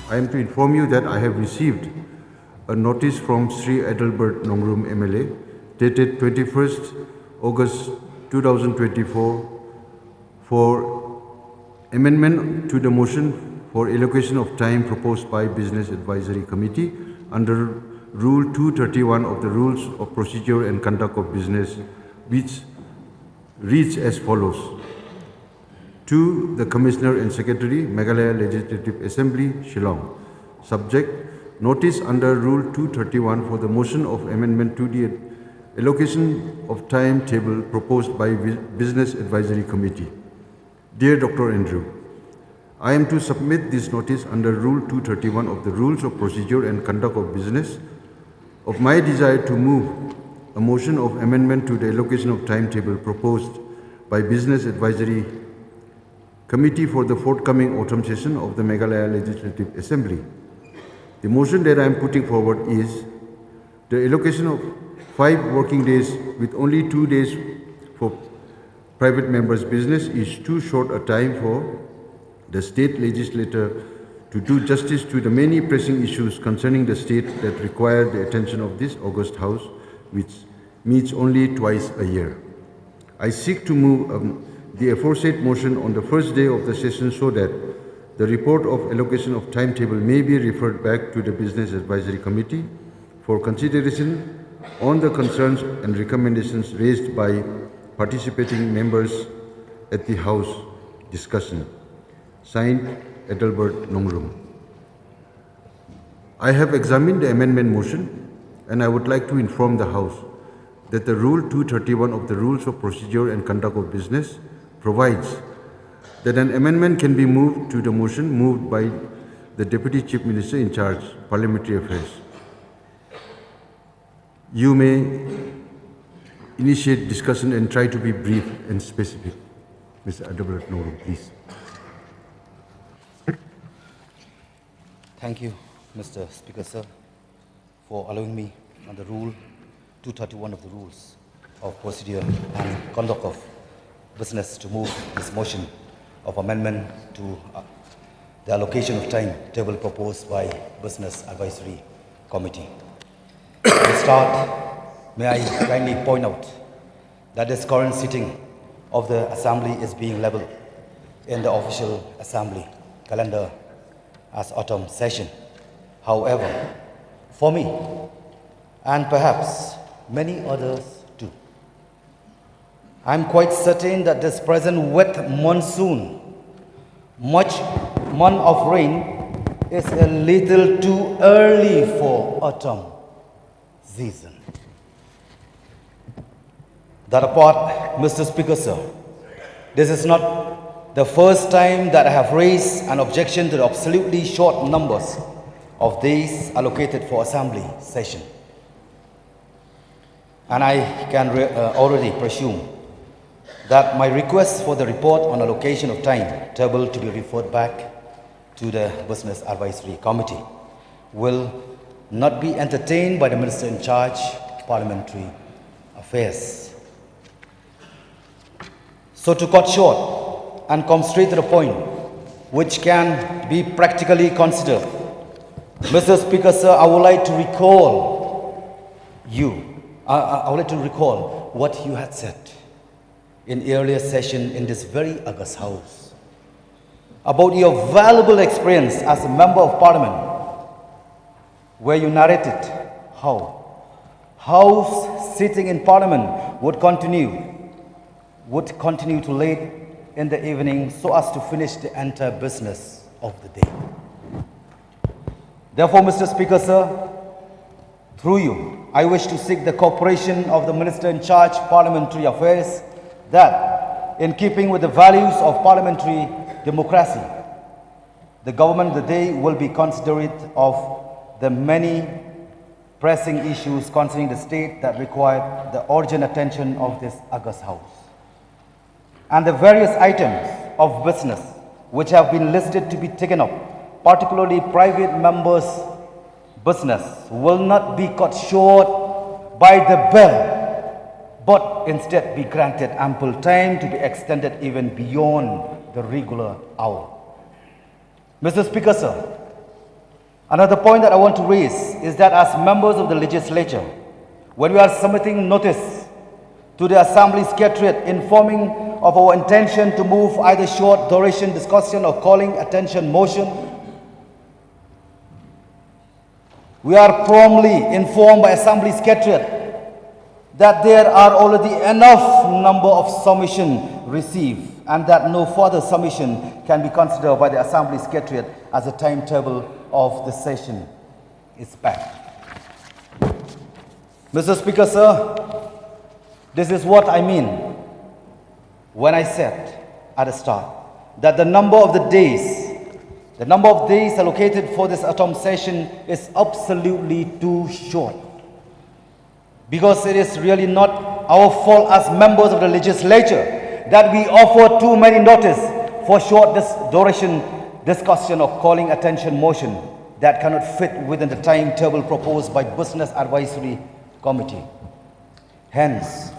I am to inform you that I have received a notice from Sri Adalbert Nongrum MLA dated 21st August 2024 for amendment to the motion for allocation of time proposed by Business Advisory Committee under Rule 231 of the Rules of Procedure and Conduct of Business, which reads as follows. To the Commissioner and Secretary, Meghalaya Legislative Assembly, Shillong. Subject, notice under Rule 231 for the motion of amendment to the allocation of timetable proposed by Business Advisory Committee. Dear Dr. Andrew, I am to submit this notice under Rule 231 of the Rules of Procedure and Conduct of Business of my desire to move a motion of amendment to the allocation of timetable proposed by Business Advisory Committee for the forthcoming autumn session of the Meghalaya Legislative Assembly. The motion that I am putting forward is the allocation of 5 working days with only 2 days for private members' business is too short a time for the state legislature to do justice to the many pressing issues concerning the state that require the attention of this august House, which meets only twice a year. I seek to move the aforesaid motion on the first day of the session so that the report of allocation of timetable may be referred back to the Business Advisory Committee for consideration on the concerns and recommendations raised by participating members at the House discussion. Signed, Adalbert Nongrum. I have examined the amendment motion and I would like to inform the House that the Rule 231 of the Rules of Procedure and Conduct of Business provides that an amendment can be moved to the motion moved by the Deputy Chief Minister in charge, Parliamentary Affairs. You may initiate discussion and try to be brief and specific. Mr. Adalbert Nongrum, please. Thank you, Mr. Speaker, sir, for allowing me under Rule 231 of the Rules of Procedure and Conduct of Business to move this motion of amendment to the allocation of time table proposed by Business Advisory Committee. To start, may I kindly point out that this current sitting of the Assembly is being leveled in the official Assembly calendar as autumn session. However, for me, and perhaps many others too, I'm quite certain that this present wet monsoon, much month of rain, is a little too early for autumn season. That apart, Mr. Speaker, sir, this is not the first time that I have raised an objection to the absolutely short numbers of days allocated for assembly session. And I can already presume that my request for the report on allocation of time table to be referred back to the Business Advisory Committee will not be entertained by the Minister in charge, Parliamentary Affairs. So to cut short and come straight to the point, which can be practically considered, Mr. Speaker, sir, I would like to recall what you had said in earlier session in this very august House about your valuable experience as a Member of Parliament, where you narrated how House sitting in Parliament would continue to late in the evening so as to finish the entire business of the day. Therefore, Mr. Speaker, sir, through you, I wish to seek the cooperation of the Minister in charge, Parliamentary Affairs, that, in keeping with the values of parliamentary democracy, the government of the day will be considerate of the many pressing issues concerning the state that require the urgent attention of this august House. And the various items of business which have been listed to be taken up, particularly private members' business, will not be cut short by the bell, but instead be granted ample time to be extended even beyond the regular hour. Mr. Speaker, sir, Another point that I want to raise is that as members of the legislature, when we are submitting notice to the Assembly Secretariat informing of our intention to move either short duration discussion or calling attention motion, we are promptly informed by Assembly Secretariat that there are already enough number of submissions received and that no further submission can be considered by the Assembly Secretariat as the timetable of the session is packed. Mr. Speaker, sir, this is what I mean when I said at the start that the number of days allocated for this autumn session is absolutely too short. Because it is really not our fault as members of the legislature that we offer too many notice for short duration discussion or calling attention motion that cannot fit within the timetable proposed by Business Advisory Committee. Hence,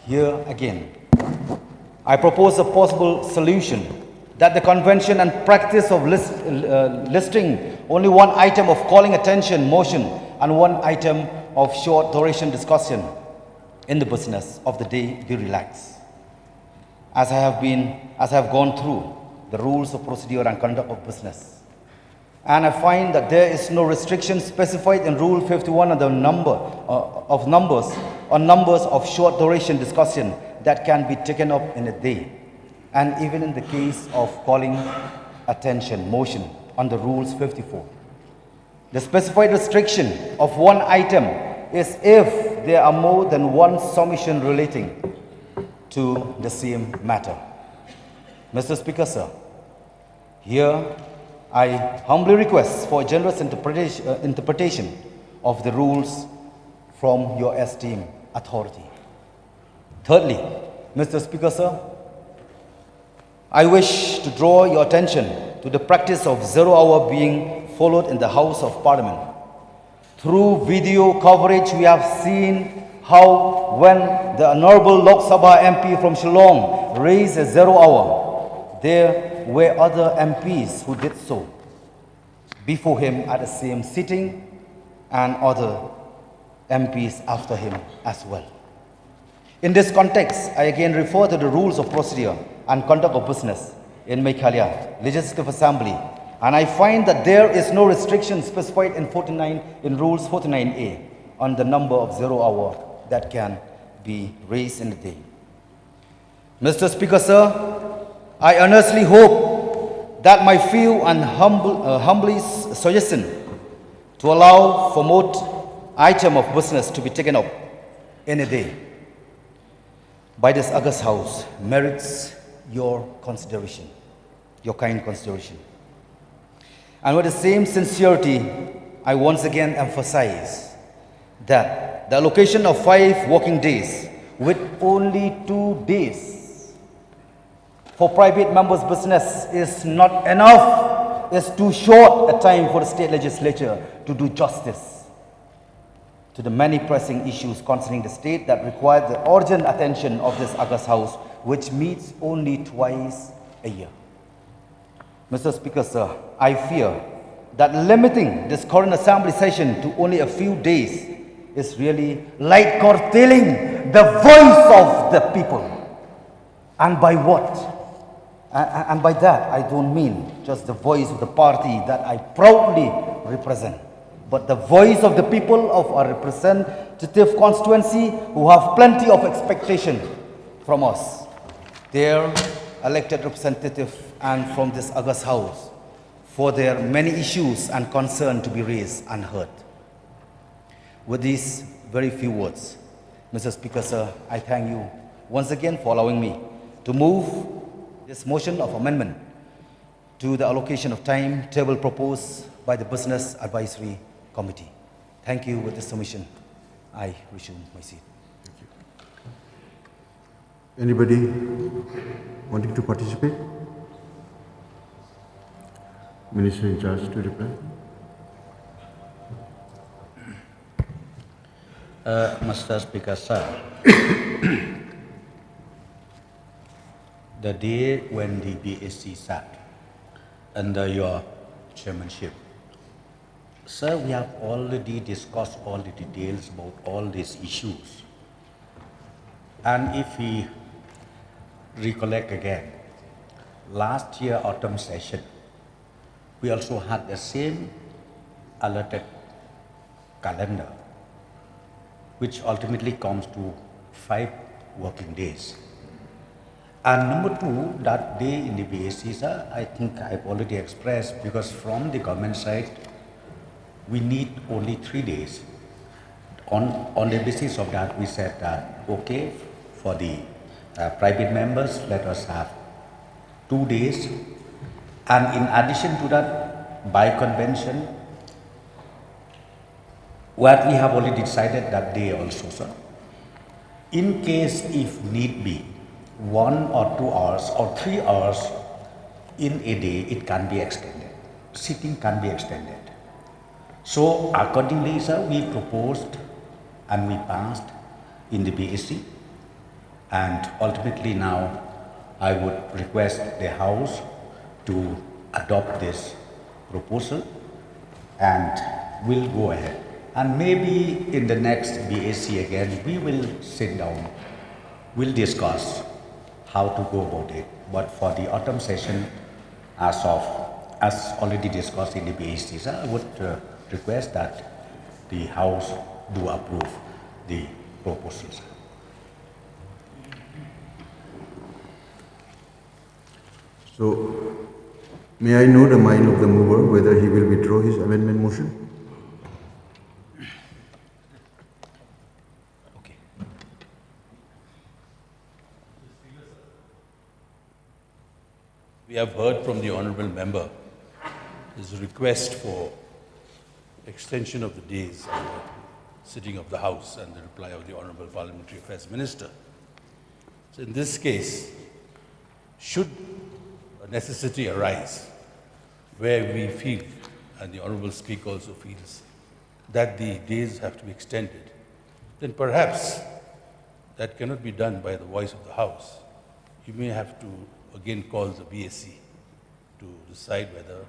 here again, I propose a possible solution that the convention and practice of listing only one item of calling attention motion and one item of short duration discussion in the business of the day be relaxed. As I have gone through the rules of procedure and conduct of business, and I find that there is no restriction specified in Rule 51 on the numbers of short duration discussion that can be taken up in a day, and even in the case of calling attention motion under Rules 54. The specified restriction of one item is if there are more than one submission relating to the same matter. Mr. Speaker, sir, here I humbly request for a generous interpretation of the rules from your esteemed authority. Thirdly, Mr. Speaker, sir, I wish to draw your attention to the practice of 0 hour being followed in the House of Parliament. Through video coverage, we have seen how when the Honorable Lok Sabha MP from Shillong raised a 0 hour, there were other MPs who did so before him at the same sitting and other MPs after him as well. In this context, I again refer to the rules of procedure and conduct of business in Meghalaya Legislative Assembly, and I find that there is no restriction specified in Rules 49A on the number of 0 hour that can be raised in a day. Mr. Speaker, sir, I earnestly hope that my few and humbly suggestion to allow for more item of business to be taken up in a day by this August House merits your consideration, your kind consideration. And with the same sincerity, I once again emphasize that the allocation of 5 working days with only 2 days for private members' business is not enough. It's too short a time for the state legislature to do justice to the many pressing issues concerning the state that require the urgent attention of this August House, which meets only twice a year. Mr. Speaker, sir, I fear that limiting this current assembly session to only a few days is really like curtailing the voice of the people. And by what? And by that, I don't mean just the voice of the party that I proudly represent, but the voice of the people of our representative constituency who have plenty of expectation from us, their elected representative, and from this August House for their many issues and concerns to be raised and heard. With these very few words, Mr. Speaker, sir, I thank you once again for allowing me to move this motion of amendment to the allocation of time table proposed by the Business Advisory Committee. Thank you. With this submission, I resume my seat. Thank you. Anybody wanting to participate? Minister in charge to reply. Mr. Speaker, sir, the day when the BSC sat under your chairmanship, Sir, we have already discussed all the details about all these issues. And if we recollect again, last year autumn session, we also had the same alerted calendar, which ultimately comes to 5 working days. And number two, that day in the BAC, sir, I think I've already expressed, because from the government side, we need only 3 days. On the basis of that, we said that, okay, for the private members, let us have 2 days. And in addition to that, by convention, what we have already decided that day also, sir, in case if need be, 1 or 2 hours or 3 hours in a day, it can be extended. Sitting can be extended. So accordingly, sir, we proposed and we passed in the BAC, and ultimately now I would request the House to adopt this proposal, and we'll go ahead. And maybe in the next BAC again, we will sit down, we'll discuss how to go about it. But for the autumn session, as already discussed in the BAC, sir, I would request that the House do approve the proposals. So, may I know the mind of the mover, whether he will withdraw his amendment motion? Okay. We have heard from the honourable member his request for extension of the days of the sitting of the House and the reply of the Honourable Parliamentary Affairs Minister. So in this case, should a necessity arise where we feel, and the Honourable Speaker also feels, that the days have to be extended, then perhaps that cannot be done by the voice of the House. You may have to again call the BAC to decide whether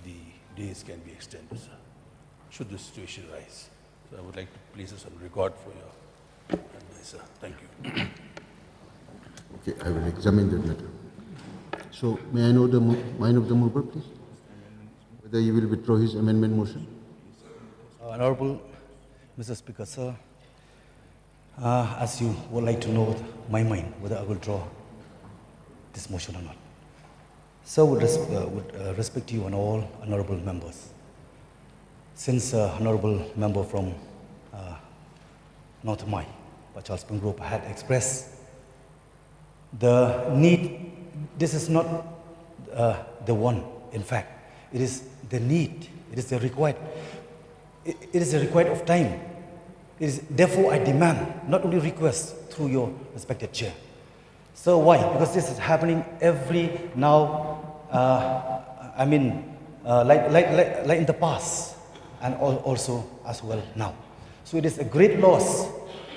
the days can be extended, sir, should the situation arise. So I would like to place this on record for your advice, sir. Thank you. Okay, I will examine that matter. So, may I know the mind of the mover, please? Whether he will withdraw his amendment motion? Honorable Mr. Speaker, sir, as you would like to know my mind, whether I will draw this motion or not. Sir, would respect you and all honorable members. Since honorable member from North Mai, Pachal Spring Group, had expressed the need, this is not the one, in fact, it is the need, it is the required, it is a required of time. It is, therefore, I demand, not only request through your respected chair. So why? Because this is happening every now, like in the past, and also as well now. So it is a great loss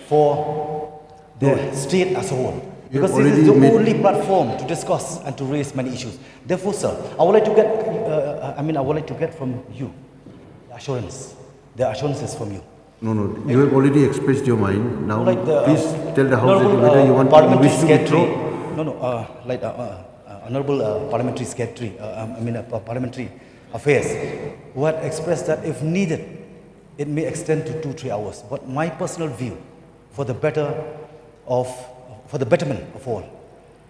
for the state as a whole. Because this is the only platform to discuss and to raise many issues. Therefore, sir, I would like to get, I would like to get from you the assurances from you. No, you have already expressed your mind. Now, like please tell the House whether you wish to withdraw. Honorable Parliamentary Secretary, Parliamentary Affairs, who had expressed that if needed, it may extend to 2-3 hours. But my personal view, for the betterment of all,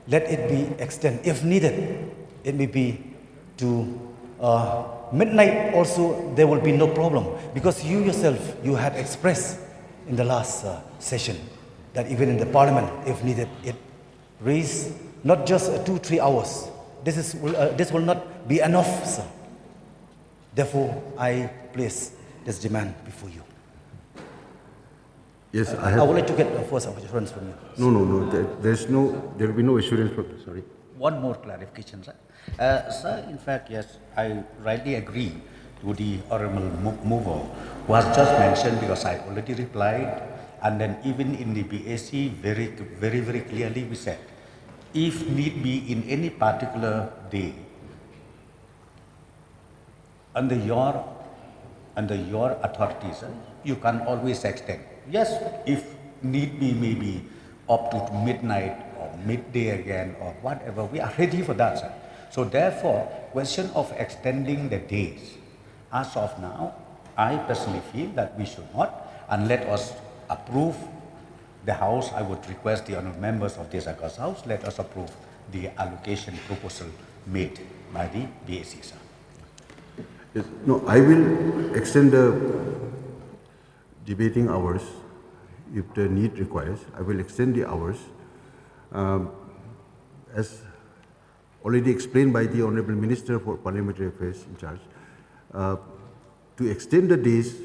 let it be extended. If needed, it may be to midnight also. There will be no problem, because you yourself, you had expressed in the last session that even in the Parliament, if needed, it raise not just 2-3 hours. This will not be enough, sir. Therefore, I place this demand before you. Yes, I would like to get first assurance from you. No. There will be no assurance. Sorry. One more clarification, sir. Sir, in fact, yes, I rightly agree to the honorable mover who has just mentioned, because I already replied, and then even in the BAC, very clearly we said, if need be in any particular day, under your under your authority, sir, you can always extend. Yes, if need be, maybe up to midnight or midday again or whatever, we are ready for that, sir. So therefore, question of extending the days, as of now, I personally feel that we should not, and let us approve the House. I would request the honourable members of this August House, let us approve the allocation proposal made by the BAC, sir. Yes. No, I will extend the debating hours if the need requires. I will extend the hours. As already explained by the Honourable Minister for Parliamentary Affairs in charge, to extend the days,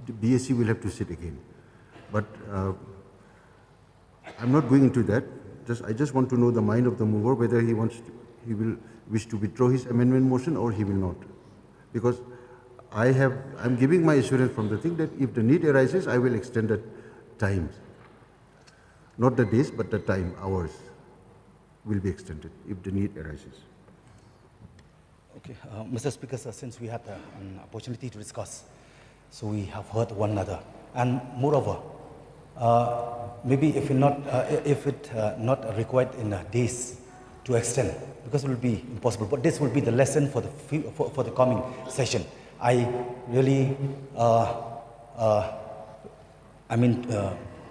the BSc will have to sit again. But I'm not going into that. I just want to know the mind of the mover, whether he will wish to withdraw his amendment motion or he will not. Because I'm giving my assurance from the thing that if the need arises, I will extend the times. Not the days, but the time, hours will be extended if the need arises. Okay, Mr. Speaker, sir, since we had an opportunity to discuss, so we have heard one another, and moreover, maybe if it not required in days to extend, because it will be impossible. But this will be the lesson for the coming session. I really,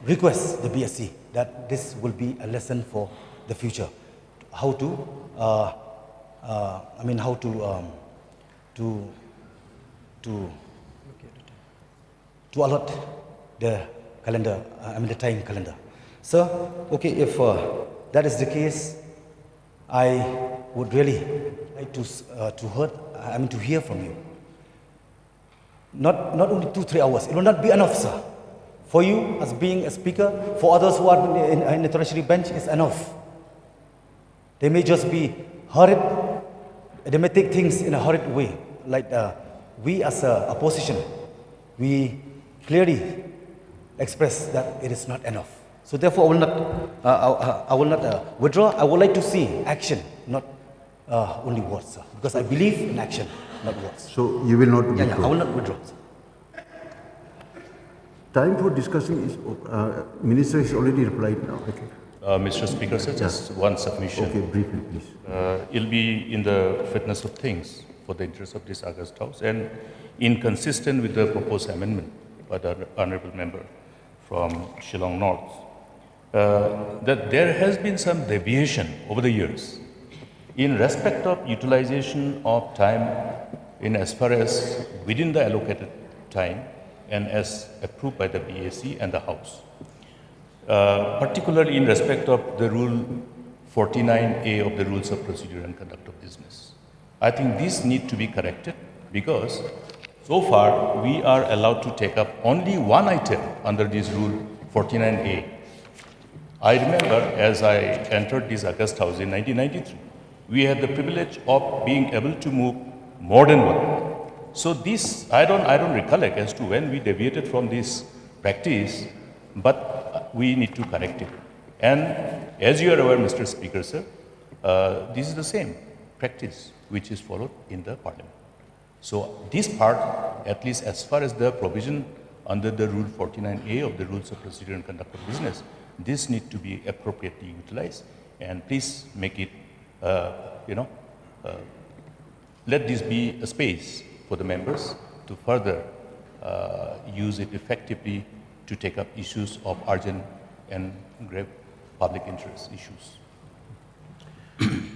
request the BSc that this will be a lesson for the future, how to allot the calendar, the time calendar. Sir, okay, if that is the case, I would really like to hear from you. Not only 2-3 hours. It will not be enough, sir. For you, as being a speaker, for others who are in the tertiary bench, is enough. They may just be hurried. They may take things in a hurried way. Like we as a opposition, we clearly express that it is not enough. So therefore, I will not withdraw. I would like to see action, not only words, sir. Because I believe in action, not words. So you will not withdraw? Yeah, I will not withdraw, sir. Time for discussing is, Minister has already replied now. Okay. Mr. Speaker, sir, just one submission. Okay, briefly, please. It'll be in the fitness of things for the interest of this August House and inconsistent with the proposed amendment by the Honourable Member from Shillong North, that there has been some deviation over the years in respect of utilization of time in as far as within the allocated time and as approved by the BAC and the House. Particularly in respect of the Rule 49A of the Rules of Procedure and Conduct of Business. I think this need to be corrected because so far we are allowed to take up only one item under this Rule 49A. I remember as I entered this August House in 1993, we had the privilege of being able to move more than one. So this, I don't recollect as to when we deviated from this practice, but we need to correct it. And as you are aware, Mr. Speaker, sir, this is the same practice which is followed in the Parliament. So this part, at least as far as the provision under the Rule 49A of the Rules of Procedure and Conduct of Business, this need to be appropriately utilized. And please make it, let this be a space for the members to further use it effectively to take up issues of urgent and grave public interest issues.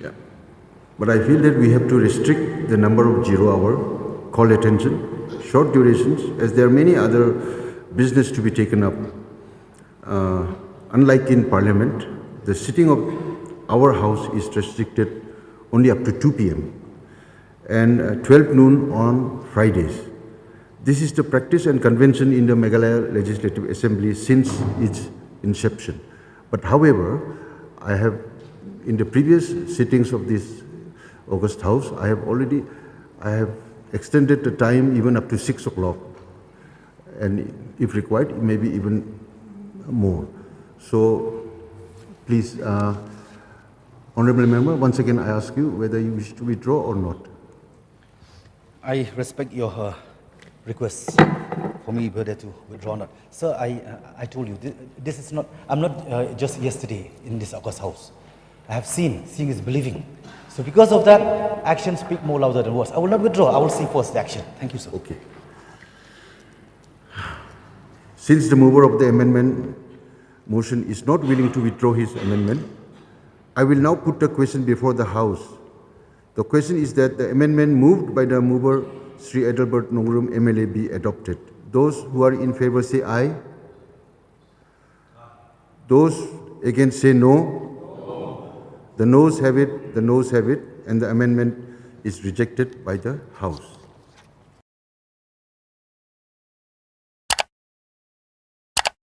Yeah. But I feel that we have to restrict the number of 0 hour, call attention, short durations, as there are many other business to be taken up. Unlike in Parliament, the sitting of our House is restricted only up to 2 p.m. and 12 noon on Fridays. This is the practice and convention in the Meghalaya Legislative Assembly since its inception. But however, I have, in the previous sittings of this August House, I have extended the time even up to 6 o'clock. And if required, maybe even more. So, please, Honourable Member, once again I ask you whether you wish to withdraw or not. I respect your request for me whether to withdraw or not. Sir, I told you, this is not, I'm not just yesterday in this August house. I have seen, seeing is believing. So because of that, actions speak more louder than words. I will not withdraw, I will see first the action. Thank you, sir. Okay. Since the mover of the amendment motion is not willing to withdraw his amendment, I will now put the question before the House. The question is that the amendment moved by the mover, Sri Adalbert Nongrum MLA, be adopted. Those who are in favor say aye. Those against say no. The noes have it, and the amendment is rejected by the House.